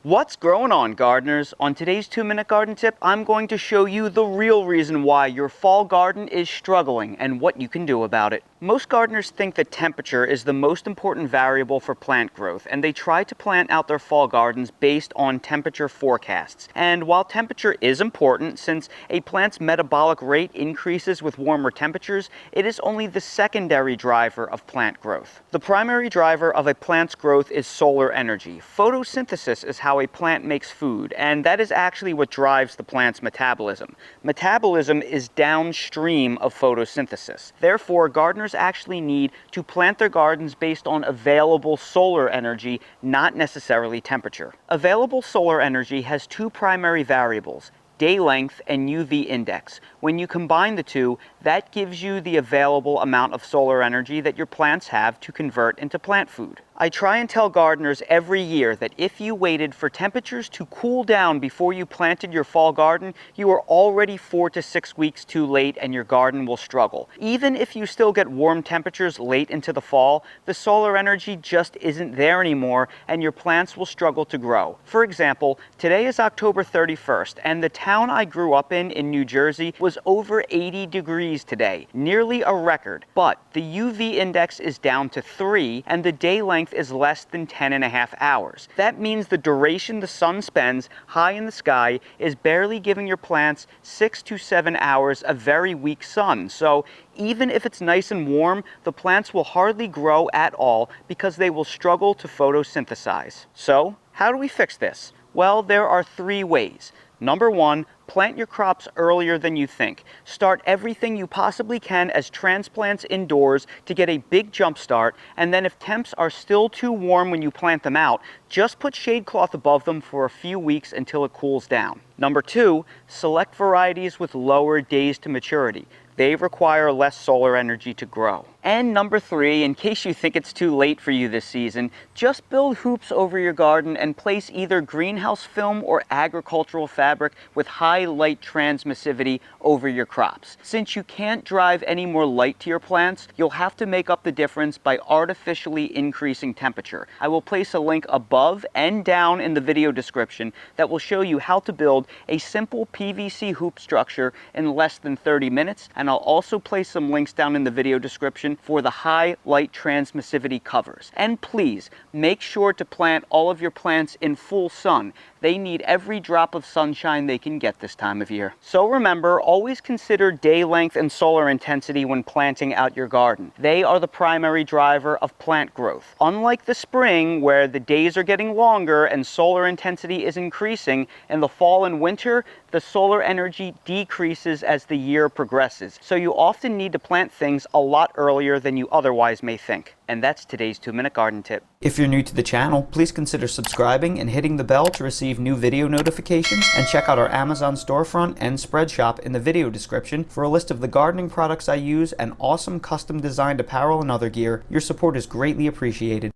What's growing on, gardeners? On today's 2-minute garden tip, I'm going to show you the real reason why your fall garden is struggling and what you can do about it. Most gardeners think that temperature is the most important variable for plant growth, and they try to plant out their fall gardens based on temperature forecasts. And while temperature is important, since a plant's metabolic rate increases with warmer temperatures, it is only the secondary driver of plant growth. The primary driver of a plant's growth is solar energy. Photosynthesis is how a plant makes food, and that is actually what drives the plant's metabolism. Metabolism is downstream of photosynthesis. Therefore, gardeners actually need to plant their gardens based on available solar energy, not necessarily temperature. Available solar energy has two primary variables: day length and UV index. When you combine the two, that gives you the available amount of solar energy that your plants have to convert into plant food. I try and tell gardeners every year that if you waited for temperatures to cool down before you planted your fall garden, you are already 4 to 6 weeks too late and your garden will struggle. Even if you still get warm temperatures late into the fall, the solar energy just isn't there anymore and your plants will struggle to grow. For example, today is October 31st and the town I grew up in New Jersey, was over 80 degrees today, nearly a record. But the UV index is down to 3 and the day length is less than 10.5 hours. That means the duration the sun spends high in the sky is barely giving your plants 6 to 7 hours of very weak sun. So even if it's nice and warm, the plants will hardly grow at all because they will struggle to photosynthesize. So how do we fix this? Well, there are 3 ways. Number 1, plant your crops earlier than you think. Start everything you possibly can as transplants indoors to get a big jump start, and then if temps are still too warm when you plant them out, just put shade cloth above them for a few weeks until it cools down. Number 2, select varieties with lower days to maturity. They require less solar energy to grow. And number 3, in case you think it's too late for you this season, just build hoops over your garden and place either greenhouse film or agricultural fabric with high light transmissivity over your crops. Since you can't drive any more light to your plants, you'll have to make up the difference by artificially increasing temperature. I will place a link above and down in the video description that will show you how to build a simple PVC hoop structure in less than 30 minutes, and I'll also place some links down in the video description for the high light transmissivity covers. And please, make sure to plant all of your plants in full sun. They need every drop of sunshine they can get this time of year. So remember, always consider day length and solar intensity when planting out your garden. They are the primary driver of plant growth. Unlike the spring, where the days are getting longer and solar intensity is increasing, in the fall and winter, the solar energy decreases as the year progresses. So you often need to plant things a lot earlier than you otherwise may think. And that's today's 2-minute garden tip. If you're new to the channel, please consider subscribing and hitting the bell to receive new video notifications, and check out our Amazon storefront and spread shop in the video description for a list of the gardening products I use and awesome custom designed apparel and other gear. Your support is greatly appreciated.